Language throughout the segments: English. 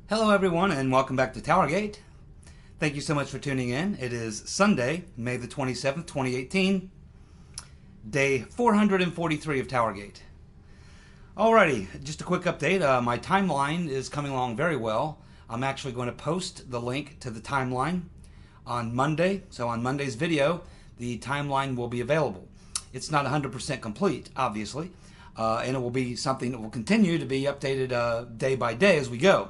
Hello everyone and welcome back to TowerGate. Thank you so much for tuning in. It is Sunday, May the 27th, 2018, day 443 of TowerGate. Alrighty, just a quick update. My timeline is coming along very well. I'm actually going to post the link to the timeline on Monday. So on Monday's video, the timeline will be available. It's not 100% complete, obviously, and it will be something that will continue to be updated day by day as we go.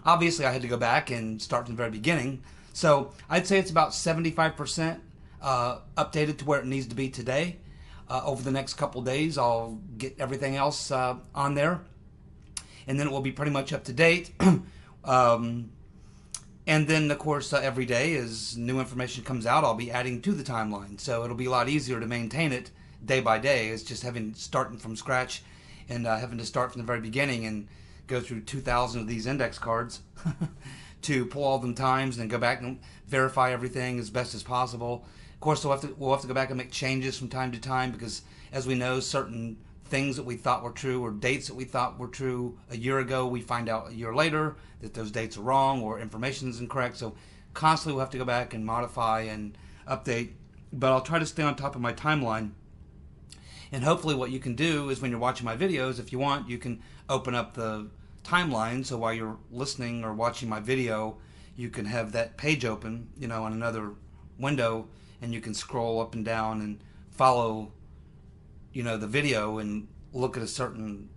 Obviously, I had to go back and start from the very beginning. So I'd say it's about 75% updated to where it needs to be today. Over the next couple days, I'll get everything else on there. And then it will be pretty much up to date. And then, of course, every day as new information comes out, I'll be adding to the timeline. So it'll be a lot easier to maintain it day by day. It's just starting from scratch and having to start from the very beginning and go through 2,000 of these index cards to pull all them times and then go back and verify everything as best as possible. Of course, we'll have to go back and make changes from time to time because, as we know, certain things that we thought were true or dates that we thought were true a year ago, we find out a year later that those dates are wrong or information is incorrect. So constantly we'll have to go back and modify and update. But I'll try to stay on top of my timeline. And hopefully what you can do is when you're watching my videos, if you want, you can open up the timeline. So while you're listening or watching my video, you can have that page open, on another window, and you can scroll up and down and follow, the video and look at a certain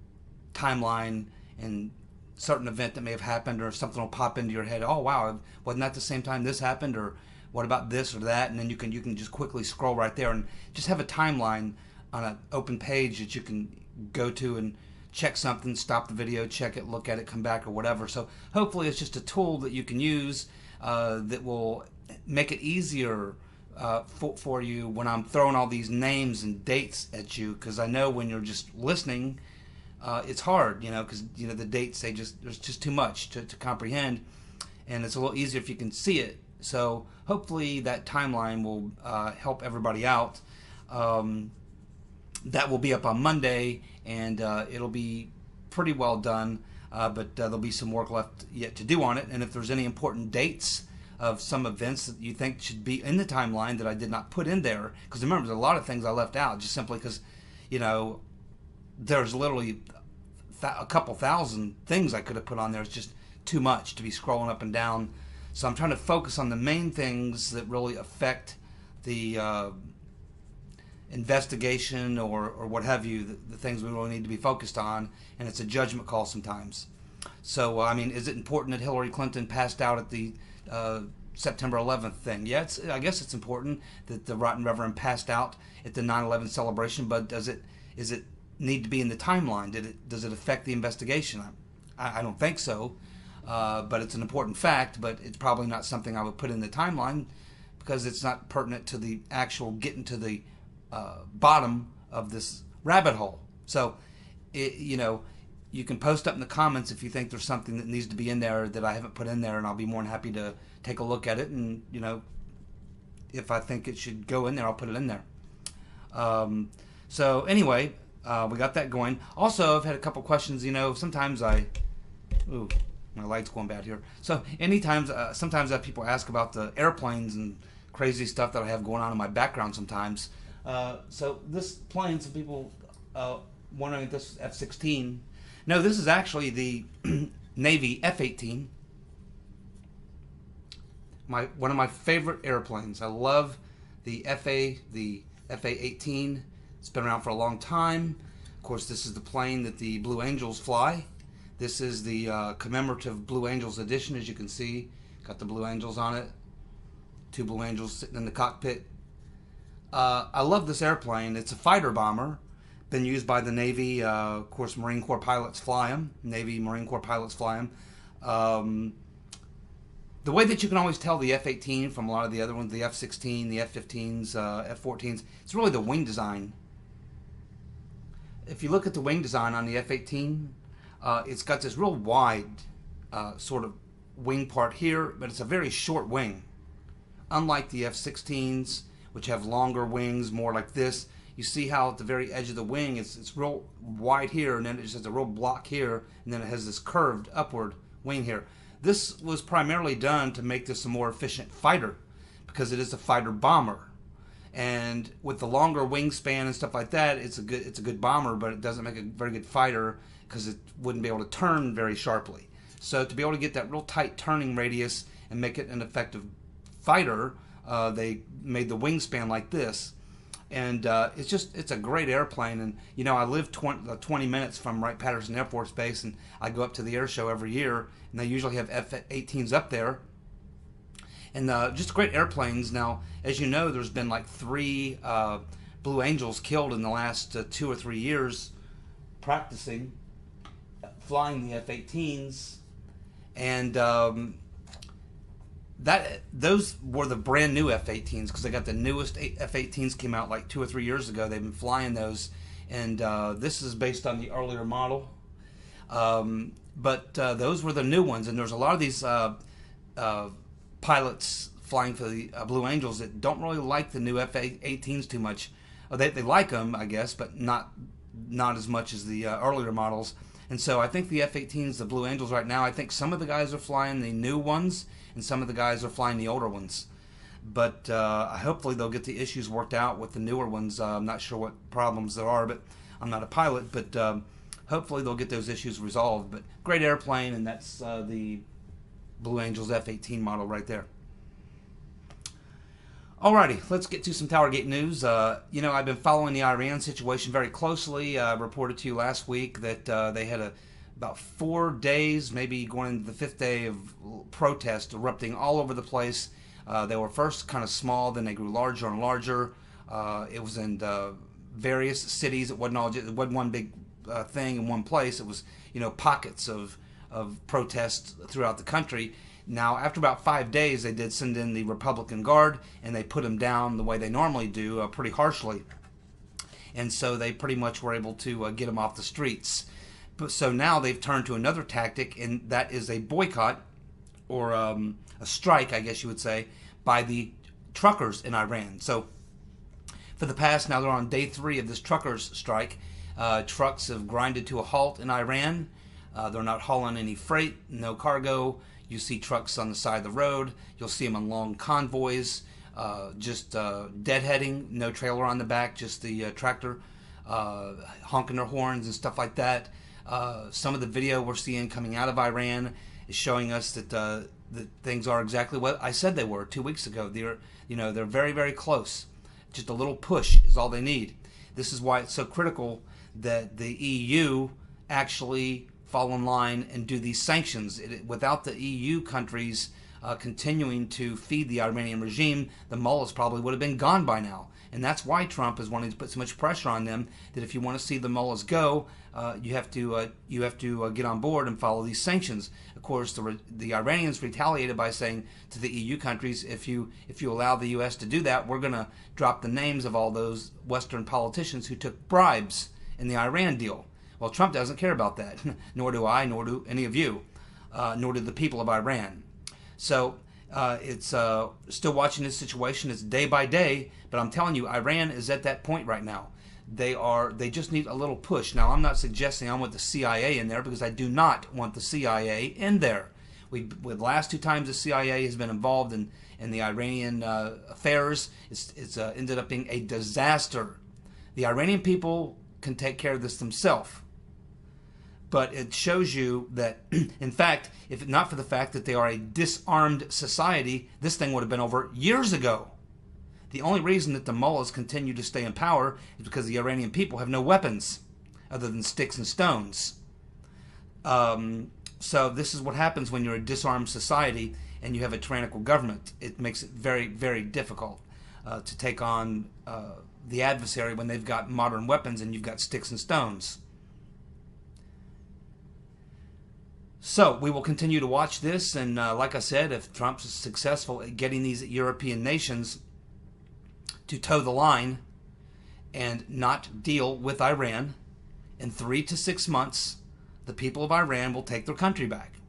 timeline and certain event that may have happened, or something will pop into your head. Oh, wow, wasn't that the same time this happened? Or what about this or that? And then you can just quickly scroll right there and just have a timeline on an open page that you can go to and check something, stop the video, check it, look at it, come back, or whatever. So hopefully it's just a tool that you can use that will make it easier for you when I'm throwing all these names and dates at you, because I know when you're just listening, it's hard, because the dates, there's just too much to comprehend, and it's a little easier if you can see it. So hopefully that timeline will help everybody out. That will be up on Monday, and it'll be pretty well done, but there'll be some work left yet to do on it. And if there's any important dates of some events that you think should be in the timeline that I did not put in there, because remember, there's a lot of things I left out just simply because, there's literally a couple thousand things I could have put on there. It's just too much to be scrolling up and down. So I'm trying to focus on the main things that really affect the investigation or what have you, the things we really need to be focused on, and it's a judgment call sometimes. So, is it important that Hillary Clinton passed out at the September 11th thing? Yeah, I guess it's important that the Rotten Reverend passed out at the 9/11 celebration, but does it need to be in the timeline? Does it affect the investigation? I don't think so, but it's an important fact, but it's probably not something I would put in the timeline because it's not pertinent to the actual getting to the bottom of this rabbit hole. So, you can post up in the comments if you think there's something that needs to be in there that I haven't put in there, and I'll be more than happy to take a look at it. And, if I think it should go in there, I'll put it in there. So anyway, we got that going. Also, I've had a couple questions. Sometimes ooh, my light's going bad here. So sometimes I have people ask about the airplanes and crazy stuff that I have going on in my background sometimes. So this plane, some people wondering if this is F-16. No, this is actually the Navy F-18. One of my favorite airplanes. I love the FA-18. It's been around for a long time. Of course, this is the plane that the Blue Angels fly. This is the commemorative Blue Angels edition, as you can see. Got the Blue Angels on it. 2 Blue Angels sitting in the cockpit. I love this airplane. It's a fighter bomber. Been used by the Navy. Of course, Marine Corps pilots fly them. Navy, Marine Corps pilots fly them. The way that you can always tell the F-18 from a lot of the other ones, the F-16, the F-15s, F-14s, it's really the wing design. If you look at the wing design on the F-18, it's got this real wide sort of wing part here, but it's a very short wing. Unlike the F-16s, which have longer wings, more like this, you see how at the very edge of the wing, it's real wide here, and then it just has a real block here, and then it has this curved upward wing here. This was primarily done to make this a more efficient fighter, because it is a fighter bomber. And with the longer wingspan and stuff like that, it's a good bomber, but it doesn't make a very good fighter because it wouldn't be able to turn very sharply. So to be able to get that real tight turning radius and make it an effective fighter, they made the wingspan like this. And it's a great airplane. And you know, I live 20 minutes from Wright-Patterson Air Force Base, and I go up to the air show every year, and they usually have F-18s up there. And just great airplanes. Now, as you know, there's been like 3 Blue Angels killed in the last 2 or 3 years practicing flying the F-18s. And those were the brand new F-18s, because they got the newest F-18s came out like 2 or 3 years ago. They've been flying those, and this is based on the earlier model. But those were the new ones, and there's a lot of these pilots flying for the Blue Angels that don't really like the new F-18s too much. They like them, I guess, but not as much as the earlier models. And so I think the F-18s, the Blue Angels right now, I think some of the guys are flying the new ones, and some of the guys are flying the older ones. But hopefully they'll get the issues worked out with the newer ones. I'm not sure what problems there are, but I'm not a pilot. But hopefully they'll get those issues resolved. But great airplane, and that's the Blue Angels F-18 model right there. Alrighty, let's get to some TowerGate news. You know, I've been following the Iran situation very closely. I reported to you last week that they had about 4 days, maybe going into the 5th day of protest erupting all over the place. They were first kind of small, then they grew larger and larger. It was in various cities. It wasn't one big thing in one place. It was, you know, pockets of protests throughout the country. Now, after about 5 days, they did send in the Republican Guard, and they put them down the way they normally do, pretty harshly. And so they pretty much were able to get them off the streets. But so now they've turned to another tactic, and that is a boycott, or a strike, I guess you would say, by the truckers in Iran. So for the past, now they're on day 3 of this truckers strike. Trucks have grinded to a halt in Iran. They're not hauling any freight, no cargo. You see trucks on the side of the road. You'll see them on long convoys, just deadheading, no trailer on the back, just the tractor honking their horns and stuff like that. Some of the video we're seeing coming out of Iran is showing us that things are exactly what I said they were 2 weeks ago. They're very, very close. Just a little push is all they need. This is why it's so critical that the EU actually fall in line and do these sanctions. Without the EU countries continuing to feed the Iranian regime, the mullahs probably would have been gone by now. And that's why Trump is wanting to put so much pressure on them, that if you want to see the mullahs go, you have to get on board and follow these sanctions. Of course, the Iranians retaliated by saying to the EU countries, if you allow the U.S. to do that, we're going to drop the names of all those Western politicians who took bribes in the Iran deal. Well, Trump doesn't care about that, nor do I, nor do any of you, nor do the people of Iran. So it's still watching this situation. It's day by day, but I'm telling you, Iran is at that point right now. They just need a little push. Now, I'm not suggesting I want the CIA in there, because I do not want the CIA in there. With the last 2 times the CIA has been involved in the Iranian affairs, it's ended up being a disaster. The Iranian people can take care of this themselves. But it shows you that, in fact, if not for the fact that they are a disarmed society, this thing would have been over years ago. The only reason that the mullahs continue to stay in power is because the Iranian people have no weapons other than sticks and stones. So this is what happens when you're a disarmed society and you have a tyrannical government. It makes it very, very difficult to take on the adversary when they've got modern weapons and you've got sticks and stones. So we will continue to watch this, and like I said, if Trump's successful at getting these European nations to toe the line and not deal with Iran, in 3 to 6 months, the people of Iran will take their country back.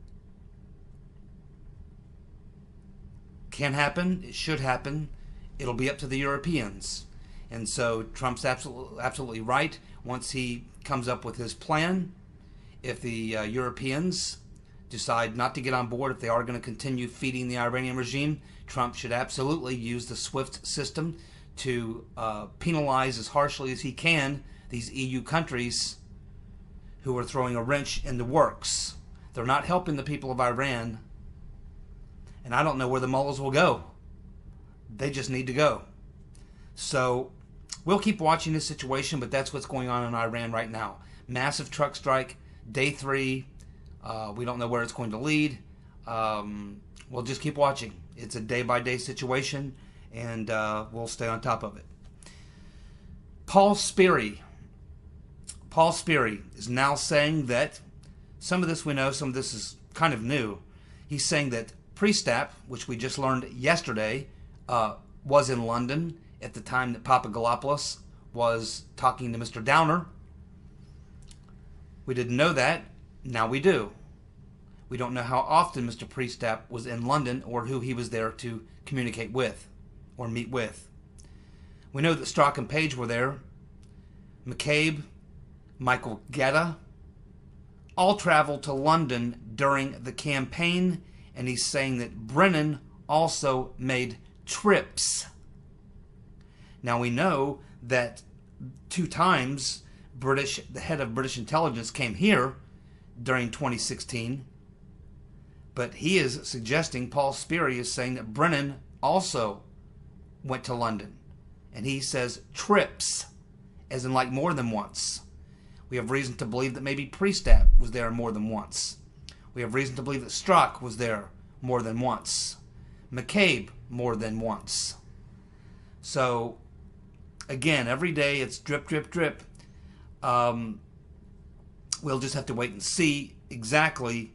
Can happen. It should happen. It'll be up to the Europeans. And so Trump's absolutely right. Once he comes up with his plan, if the Europeans decide not to get on board, if they are going to continue feeding the Iranian regime, Trump should absolutely use the SWIFT system to penalize as harshly as he can these EU countries who are throwing a wrench in the works. They're not helping the people of Iran, and I don't know where the mullahs will go. They just need to go. So we'll keep watching this situation, but that's what's going on in Iran right now. Massive truck strike, day 3. We don't know where it's going to lead. We'll just keep watching. It's a day-by-day situation, and we'll stay on top of it. Paul Sperry is now saying that, some of this we know, some of this is kind of new. He's saying that Priestap, which we just learned yesterday, was in London at the time that Papadopoulos was talking to Mr. Downer. We didn't know that. Now we do. We don't know how often Mr. Priestap was in London or who he was there to communicate with or meet with. We know that Strzok and Page were there. McCabe, Michael Getta, all traveled to London during the campaign, and he's saying that Brennan also made trips. Now we know that 2 times the head of British intelligence came here during 2016, but he is suggesting, Paul Sperry is saying that Brennan also went to London, and he says trips, as in like more than once. We have reason to believe that maybe Priestap was there more than once. We have reason to believe that Strzok was there more than once. McCabe more than once. So, again, every day it's drip, drip, drip. We'll just have to wait and see exactly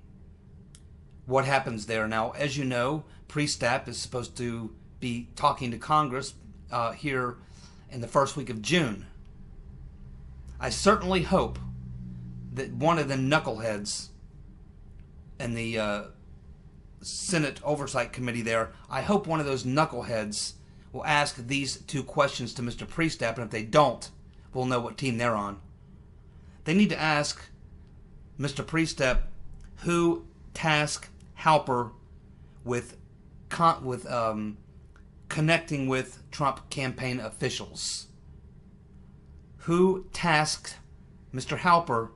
what happens there. Now, as you know, Priestap is supposed to be talking to Congress here in the first week of June. I certainly hope that one of the knuckleheads in the Senate Oversight Committee there, I hope one of those knuckleheads will ask these 2 questions to Mr. Priestap, and if they don't, we'll know what team they're on. They need to ask Mr. Priestap who tasked Halper with connecting with Trump campaign officials. Who tasked Mr. Halper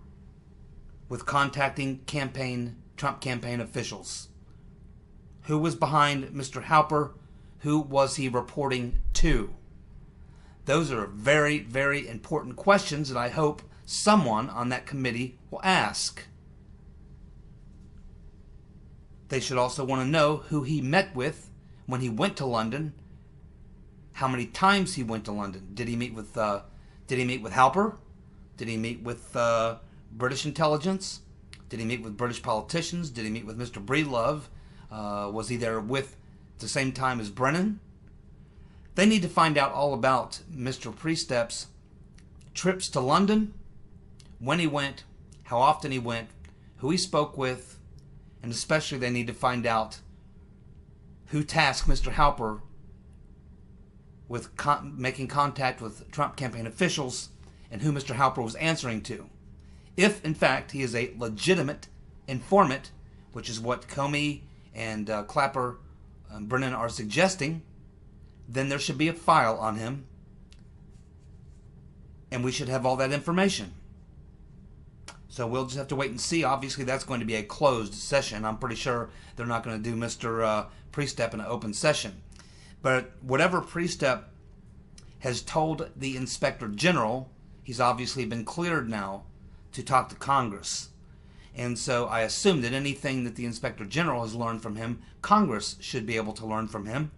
with contacting Trump campaign officials? Who was behind Mr. Halper? Who was he reporting to? Those are very, very important questions that I hope someone on that committee will ask. They should also want to know who he met with when he went to London. How many times he went to London? Did he meet with Halper? Did he meet with British intelligence? Did he meet with British politicians? Did he meet with Mr. Breedlove? Was he there with the same time as Brennan? They need to find out all about Mr. Priestap's trips to London, when he went, how often he went, who he spoke with, and especially they need to find out who tasked Mr. Halper with making contact with Trump campaign officials and who Mr. Halper was answering to. If, in fact, he is a legitimate informant, which is what Comey and Clapper and Brennan are suggesting, then there should be a file on him, and we should have all that information. So we'll just have to wait and see. Obviously, that's going to be a closed session. I'm pretty sure they're not going to do Mr. Priestap in an open session. But whatever Priestap has told the Inspector General, he's obviously been cleared now to talk to Congress. And so I assume that anything that the Inspector General has learned from him, Congress should be able to learn from him.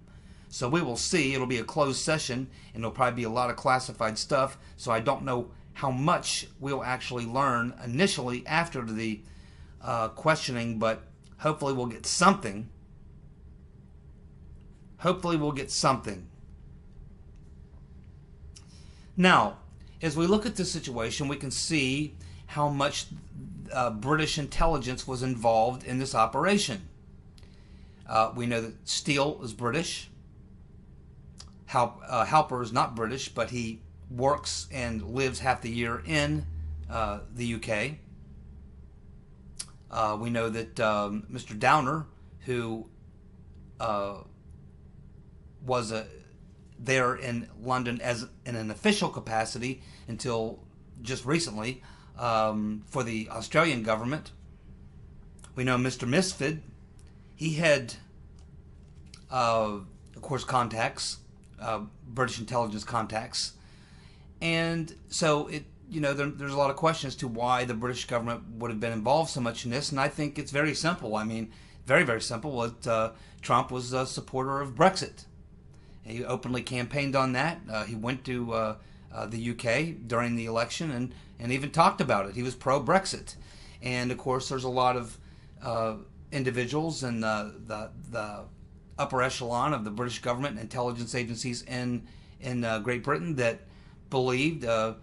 So we will see. It'll be a closed session, and it'll probably be a lot of classified stuff. So I don't know how much we'll actually learn initially after the questioning, but hopefully we'll get something. Hopefully we'll get something. Now, as we look at this situation, we can see how much British intelligence was involved in this operation. We know that Steele is British. Halper is not British, but he works and lives half the year in the UK. We know that Mr. Downer, who was there in London as in an official capacity until just recently for the Australian government. We know Mr. Misfit. He had, of course, contacts, British intelligence contacts, and so there's a lot of questions as to why the British government would have been involved so much in this, and I think it's very simple. I mean, very, very simple. Trump was a supporter of Brexit. He openly campaigned on that. He went to the UK during the election and even talked about it. He was pro-Brexit. And, of course, there's a lot of individuals in the upper echelon of the British government and intelligence agencies in Great Britain that believed, well,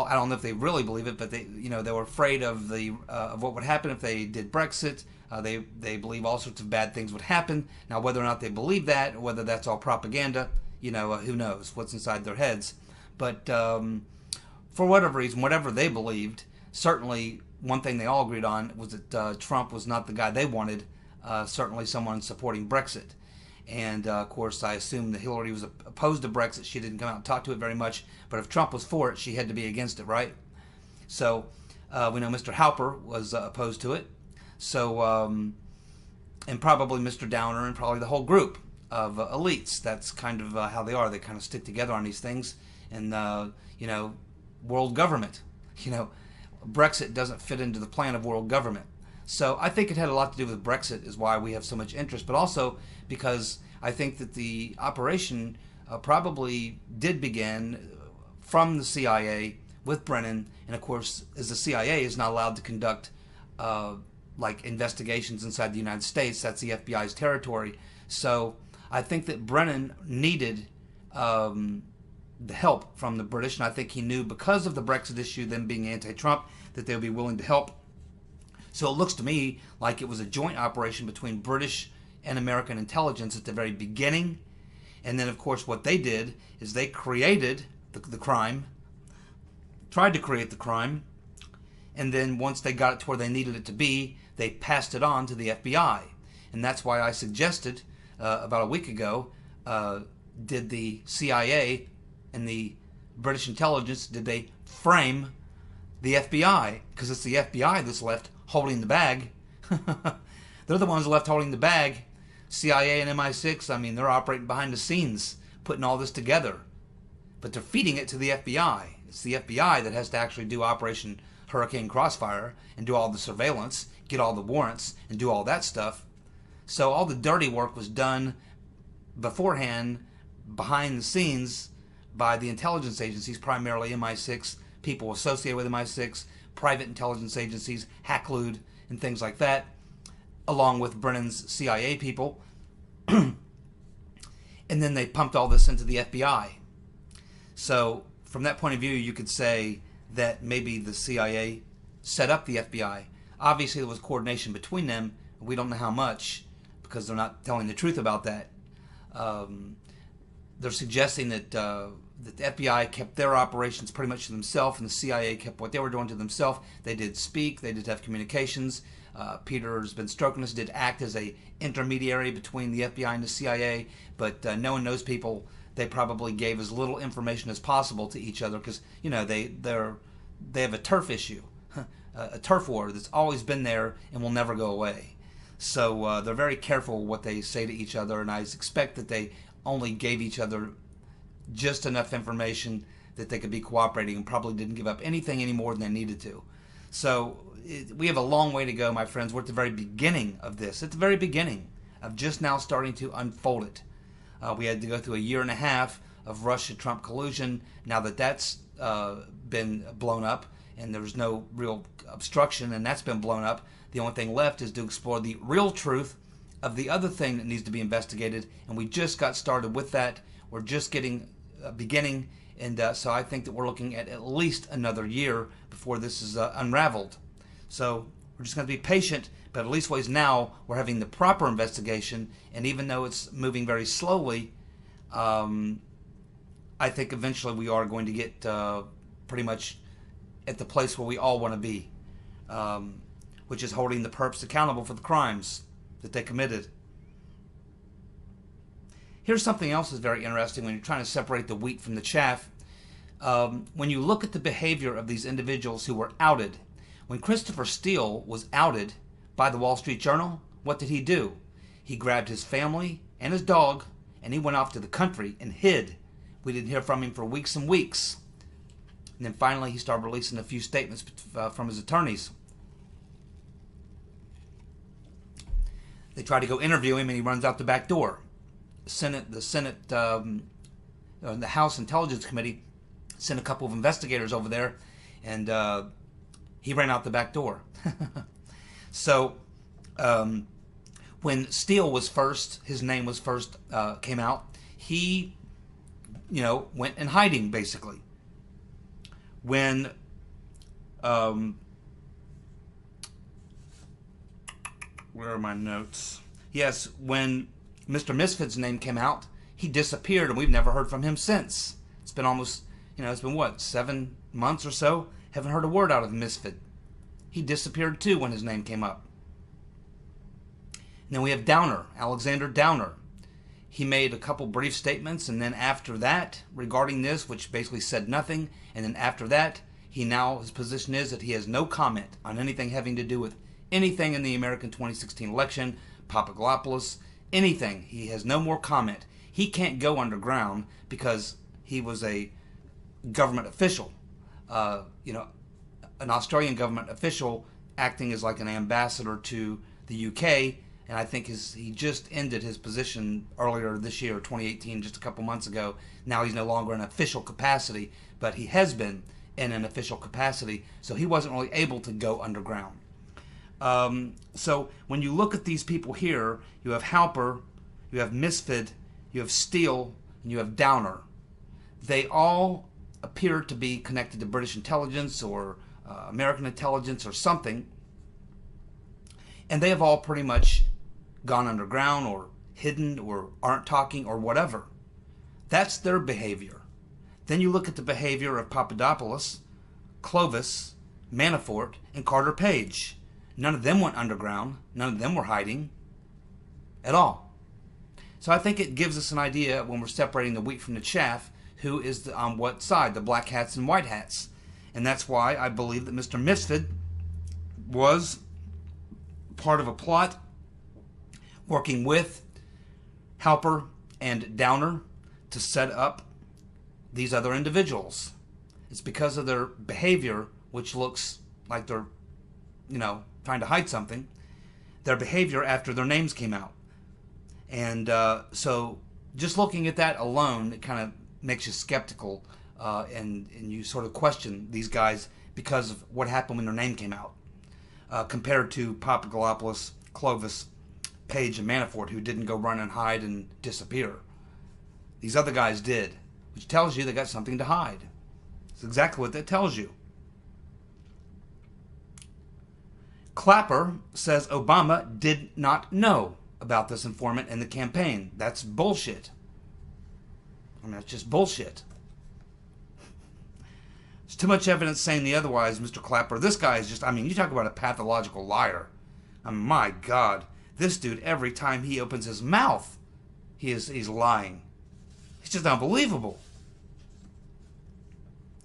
I don't know if they really believe it, but they were afraid of of what would happen if they did Brexit. They believe all sorts of bad things would happen. Now, whether or not they believe that, or whether that's all propaganda, who knows what's inside their heads. But for whatever reason, whatever they believed, certainly one thing they all agreed on was that Trump was not the guy they wanted, certainly someone supporting Brexit. And, of course, I assume that Hillary was opposed to Brexit. She didn't come out and talk to it very much. But if Trump was for it, she had to be against it, right? So we know Mr. Halper was opposed to it. So, and probably Mr. Downer and probably the whole group of elites. That's kind of how they are. They kind of stick together on these things. And, world government. Brexit doesn't fit into the plan of world government. So I think it had a lot to do with Brexit is why we have so much interest, but also because I think that the operation probably did begin from the CIA with Brennan, and of course, as the CIA is not allowed to conduct like investigations inside the United States, that's the FBI's territory. So I think that Brennan needed the help from the British, and I think he knew because of the Brexit issue, them being anti-Trump, that they would be willing to help. So it looks to me like it was a joint operation between British and American intelligence at the very beginning. And then, of course, what they did is they created the crime, tried to create the crime, and then once they got it to where they needed it to be, they passed it on to the FBI. And that's why I suggested about a week ago, did the CIA and the British intelligence, did they frame the FBI? Because it's the FBI that's left holding the bag. They're the ones left holding the bag. CIA and MI6, I mean, they're operating behind the scenes, putting all this together. But they're feeding it to the FBI. It's the FBI that has to actually do Operation Hurricane Crossfire and do all the surveillance, get all the warrants, and do all that stuff. So all the dirty work was done beforehand, behind the scenes, by the intelligence agencies, primarily MI6, people associated with MI6, private intelligence agencies, Hacklood, and things like that, along with Brennan's CIA people. And then they pumped all this into the FBI. So from that point of view, you could say that maybe the CIA set up the FBI. Obviously, there was coordination between them. We don't know how much because they're not telling the truth about that. They're suggesting that the FBI kept their operations pretty much to themselves, and the CIA kept what they were doing to themselves. They did speak, they did have communications. Peter's been stroking us, did act as a intermediary between the FBI and the CIA, but knowing those people, they probably gave as little information as possible to each other because they have a turf issue, a turf war that's always been there and will never go away. So they're very careful what they say to each other, and I expect that they only gave each other just enough information that they could be cooperating and probably didn't give up anything any more than they needed to. So we have a long way to go, my friends. We're at the very beginning of this. At the very beginning of just now starting to unfold it. We had to go through a year and a half of Russia-Trump collusion. Now that that's been blown up and there's no real obstruction and that's been blown up, the only thing left is to explore the real truth of the other thing that needs to be investigated. And we just got started with that. We're just getting beginning. And so I think that we're looking at least another year before this is unraveled. So we're just going to be patient, but at least ways now we're having the proper investigation, and even though it's moving very slowly, I think eventually we are going to get pretty much at the place where we all want to be. which is holding the perps accountable for the crimes that they committed. Here's something else that's very interesting when you're trying to separate the wheat from the chaff. When you look at the behavior of these individuals who were outed, when Christopher Steele was outed by the Wall Street Journal, what did he do? He grabbed his family and his dog, and he went off to the country and hid. We didn't hear from him for weeks and weeks. And then finally he started releasing a few statements from his attorneys. They tried to go interview him, and he runs out the back door. The House Intelligence Committee sent a couple of investigators over there, and he ran out the back door. So when Steele was first, his name was first came out, he, went in hiding basically. When where are my notes? Yes, when Mr. Misfit's name came out, he disappeared, and we've never heard from him since. It's been almost, it's been what, 7 months or so? Haven't heard a word out of Misfit. He disappeared too when his name came up. And then we have Downer, Alexander Downer. He made a couple brief statements, and then after that, regarding this, which basically said nothing, and then after that, his position is that he has no comment on anything having to do with anything in the American 2016 election, Papadopoulos, anything. He has no more comment. He can't go underground because he was a government official, an Australian government official acting as like an ambassador to the UK, and I think he just ended his position earlier this year, 2018, just a couple months ago. Now he's no longer in official capacity, but he has been in an official capacity, so he wasn't really able to go underground. So when you look at these people here, you have Halper, you have Misfit, you have Steele, and you have Downer. They all appear to be connected to British intelligence or American intelligence or something, and they have all pretty much gone underground or hidden or aren't talking or whatever. That's their behavior. Then you look at the behavior of Papadopoulos, Clovis, Manafort, and Carter Page. None of them went underground. None of them were hiding at all. So I think it gives us an idea when we're separating the wheat from the chaff, who is on what side, the black hats and white hats. And that's why I believe that Mr. Misfit was part of a plot working with Halper and Downer to set up these other individuals. It's because of their behavior, which looks like they're, trying to hide something, their behavior after their names came out. And so just looking at that alone, it kind of makes you skeptical, and you sort of question these guys because of what happened when their name came out, compared to Papadopoulos, Clovis, Page, and Manafort, who didn't go run and hide and disappear. These other guys did, which tells you they got something to hide. It's exactly what that tells you. Clapper says Obama did not know about this informant in the campaign. That's bullshit. That's just bullshit. There's too much evidence saying the otherwise, Mr. Clapper. This guy is just, you talk about a pathological liar. My God. This dude, every time he opens his mouth, he's lying. It's just unbelievable.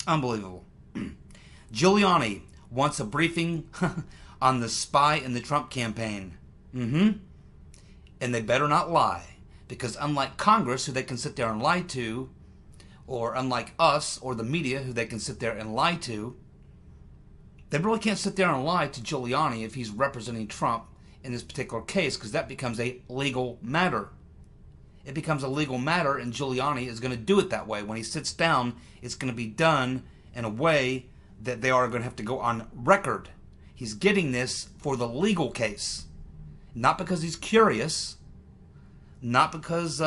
Unbelievable. Giuliani wants a briefing on the spy in the Trump campaign. And they better not lie, because unlike Congress, who they can sit there and lie to, or unlike us or the media, who they can sit there and lie to, they really can't sit there and lie to Giuliani if he's representing Trump in this particular case, because that becomes a legal matter. It becomes a legal matter, and Giuliani is going to do it that way. When he sits down, it's going to be done in a way that they are going to have to go on record. He's getting this for the legal case. Not because he's curious. Not because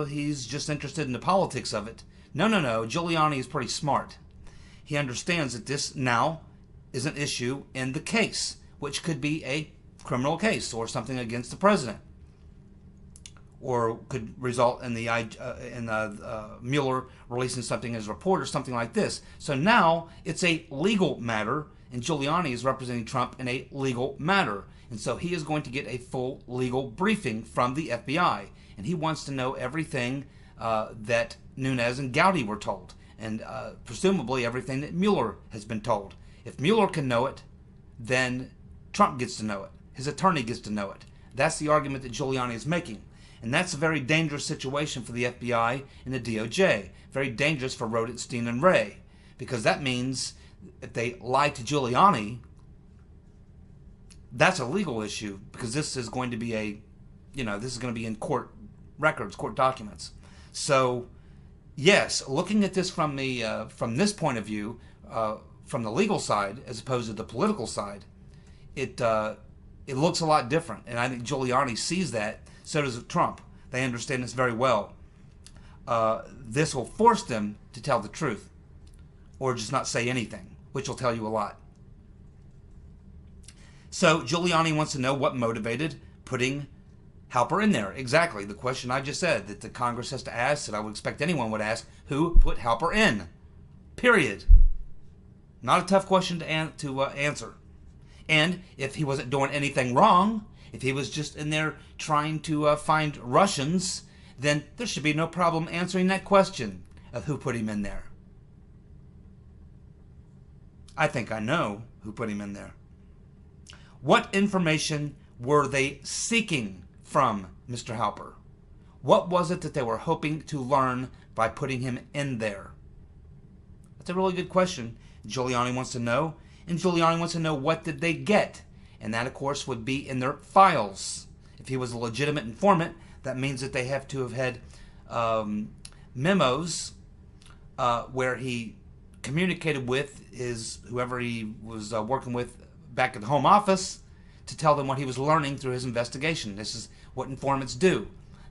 he's just interested in the politics of it. No. Giuliani is pretty smart. He understands that this now is an issue in the case, which could be a criminal case or something against the president, or could result in Mueller releasing something as a report or something like this. So now it's a legal matter, and Giuliani is representing Trump in a legal matter. And so he is going to get a full legal briefing from the FBI. And he wants to know everything that Nunes and Gowdy were told, and presumably everything that Mueller has been told. If Mueller can know it, then Trump gets to know it. His attorney gets to know it. That's the argument that Giuliani is making. And that's a very dangerous situation for the FBI and the DOJ. Very dangerous for Rodenstein and Wray. Because that means if they lie to Giuliani, that's a legal issue. Because this is going to be this is going to be in court records, court documents. So, yes, looking at this from this point of view, from the legal side as opposed to the political side, it looks a lot different. And I think Giuliani sees that. So does Trump. They understand this very well. This will force them to tell the truth, or just not say anything, which will tell you a lot. So Giuliani wants to know what motivated putting Halper in there. Exactly the question I just said that the Congress has to ask, that I would expect anyone would ask: who put Halper in? Period. Not a tough question to answer. And if he wasn't doing anything wrong, if he was just in there trying to find Russians, then there should be no problem answering that question of who put him in there. I think I know who put him in there. What information were they seeking from Mr. Halper? What was it that they were hoping to learn by putting him in there? That's a really good question. Giuliani wants to know, and Giuliani wants to know what did they get. And that, of course, would be in their files. If he was a legitimate informant, that means that they have to have had memos where he communicated with whoever he was working with back at the Home Office to tell them what he was learning through his investigation. This is what informants do.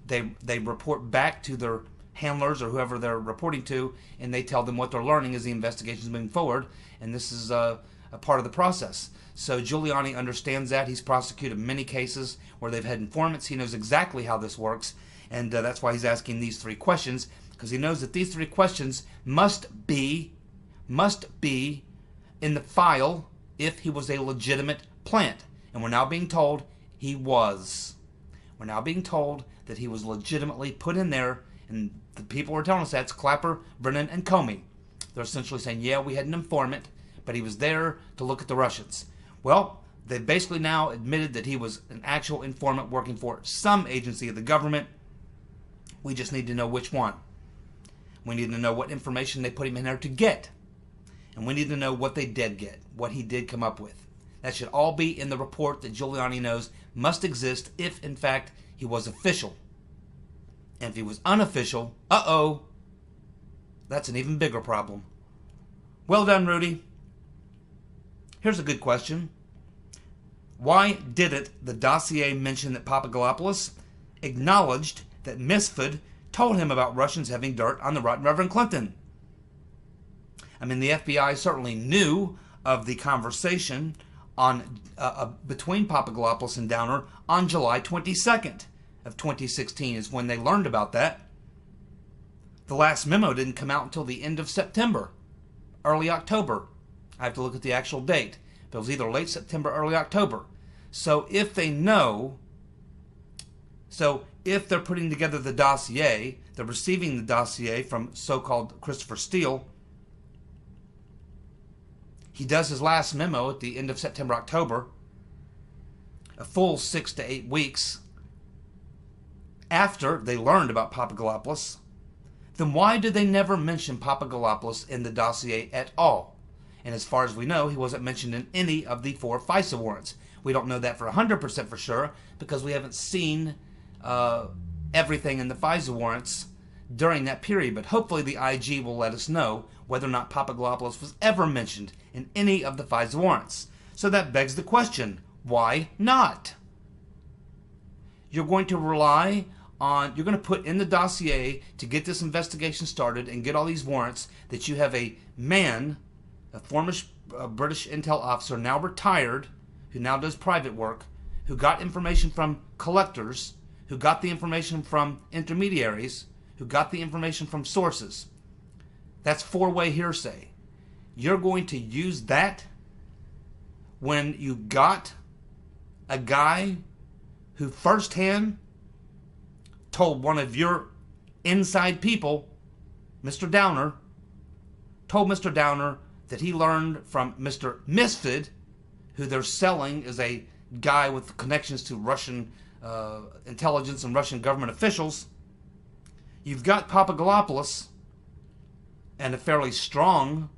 They report back to their handlers or whoever they're reporting to, and they tell them what they're learning as the investigation is moving forward. And this is a part of the process. So Giuliani understands that. He's prosecuted many cases where they've had informants. He knows exactly how this works, and that's why he's asking these three questions, because he knows that these three questions must be in the file if he was a legitimate plant. And we're now being told he was. We're now being told that he was legitimately put in there, and the people who are telling us that's Clapper, Brennan, and Comey. They're essentially saying, yeah, we had an informant, but he was there to look at the Russians. Well, they basically now admitted that he was an actual informant working for some agency of the government. We just need to know which one. We need to know what information they put him in there to get. And we need to know what they did get, what he did come up with. That should all be in the report that Giuliani knows must exist if, in fact, he was official. And if he was unofficial, that's an even bigger problem. Well done, Rudy. Here's a good question. Why didn't the dossier mention that Papadopoulos acknowledged that Misford told him about Russians having dirt on the Reverend Clinton? I mean, the FBI certainly knew of the conversation between Papadopoulos and Downer on July 22nd of 2016 is when they learned about that. The last memo didn't come out until the end of September, early October. I have to look at the actual date, but it was either late September, early October. So if they know, if they're putting together the dossier, they're receiving the dossier from so-called Christopher Steele. He does his last memo at the end of September, October, a full 6 to 8 weeks after they learned about Papadopoulos. Then why did they never mention Papadopoulos in the dossier at all? And as far as we know, he wasn't mentioned in any of the 4 FISA warrants. We don't know that for 100% for sure because we haven't seen everything in the FISA warrants during that period. But hopefully the IG will let us know whether or not Papadopoulos was ever mentioned in any of the FISA warrants. So that begs the question, why not? You're going to rely on, you're going to put in the dossier to get this investigation started and get all these warrants that you have a man, a former British intel officer, now retired, who now does private work, who got information from collectors, who got the information from intermediaries, who got the information from sources. That's 4-way hearsay. You're going to use that when you got a guy who firsthand told one of your inside people, Mr. Downer, told Mr. Downer that he learned from Mr. Misfit, who they're selling is a guy with connections to Russian intelligence and Russian government officials. You've got Papadopoulos, and a fairly strong,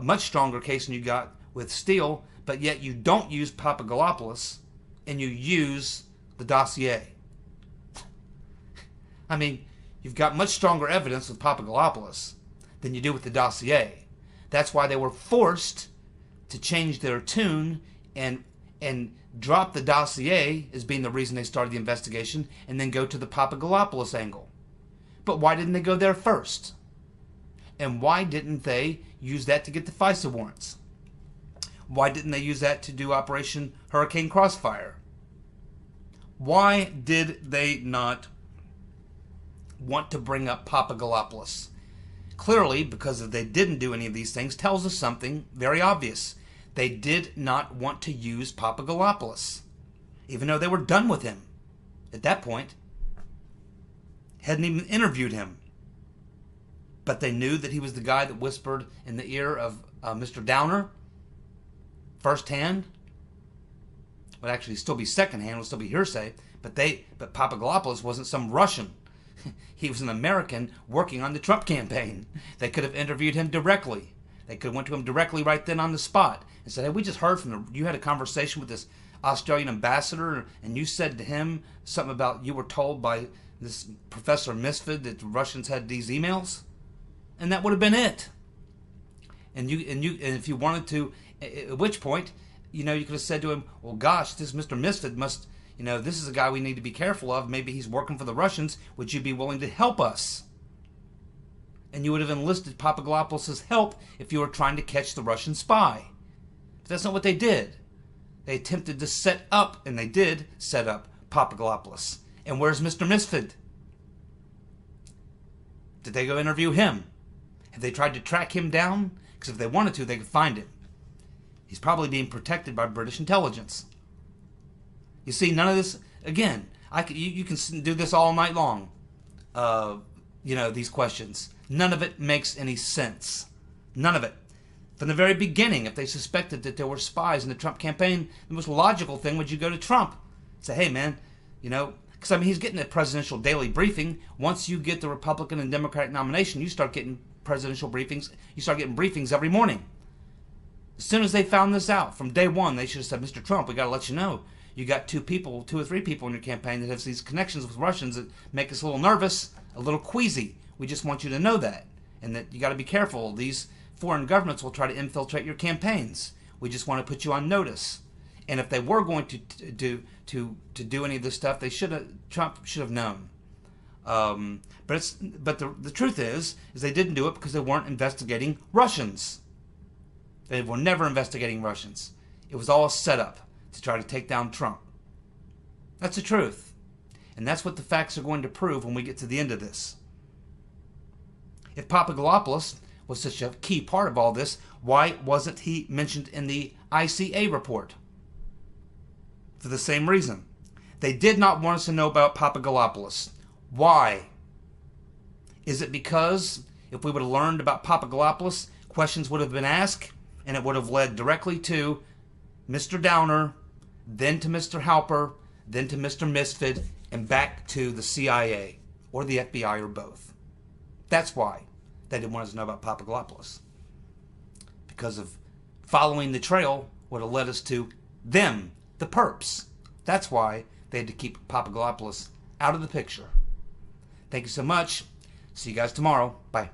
much stronger case than you got with Steele, but yet you don't use Papadopoulos, and you use the dossier. I mean, you've got much stronger evidence with Papadopoulos than you do with the dossier. That's why they were forced to change their tune and drop the dossier as being the reason they started the investigation, and then go to the Papadopoulos angle. But why didn't they go there first? And why didn't they use that to get the FISA warrants? Why didn't they use that to do Operation Hurricane Crossfire? Why did they not want to bring up Papadopoulos? Clearly, because if they didn't do any of these things, tells us something very obvious. They did not want to use Papadopoulos, even though they were done with him at that point. Hadn't even interviewed him. But they knew that he was the guy that whispered in the ear of Mr. Downer firsthand. Would actually still be secondhand, would still be hearsay. But Papadopoulos wasn't some Russian. He was an American working on the Trump campaign. They could have interviewed him directly. They could have went to him directly right then on the spot and said, hey, we just heard from you had a conversation with this Australian ambassador, and you said to him something about you were told by this Professor Misfit that the Russians had these emails, and that would have been it. And if you wanted to, at which point, you could have said to him, well, gosh, this Mr. Misfit must, this is a guy we need to be careful of. Maybe he's working for the Russians. Would you be willing to help us? And you would have enlisted Papadopoulos' help if you were trying to catch the Russian spy. But that's not what they did. They attempted to set up, and they did set up Papadopoulos. And where's Mr. Misfit? Did they go interview him? Have they tried to track him down? Because if they wanted to, they could find him. He's probably being protected by British intelligence. You see, none of this, again, you can do this all night long. These questions. None of it makes any sense. None of it. From the very beginning, if they suspected that there were spies in the Trump campaign, the most logical thing would you go to Trump. Say, hey, man, because he's getting a presidential daily briefing. Once you get the Republican and Democratic nomination, you start getting presidential briefings. You start getting briefings every morning. As soon as they found this out, from day one, they should have said, Mr. Trump, we got to let you know. You got two or three people in your campaign that have these connections with Russians that make us a little nervous, a little queasy. We just want you to know that, and that you got to be careful. These foreign governments will try to infiltrate your campaigns. We just want to put you on notice. And if they were going to do any of this stuff, Trump should have known. But the truth is they didn't do it because they weren't investigating Russians. They were never investigating Russians. It was all set up to try to take down Trump. That's the truth. And that's what the facts are going to prove when we get to the end of this. If Papadopoulos was such a key part of all this, why wasn't he mentioned in the ICA report? For the same reason. They did not want us to know about Papadopoulos. Why? Is it because if we would have learned about Papadopoulos, questions would have been asked, and it would have led directly to Mr. Downer, then to Mr. Halper, then to Mr. Misfit, and back to the CIA or the FBI or both? That's why they didn't want us to know about Papadopoulos. Because of following the trail would have led us to them, the perps. That's why they had to keep Papadopoulos out of the picture. Thank you so much. See you guys tomorrow. Bye.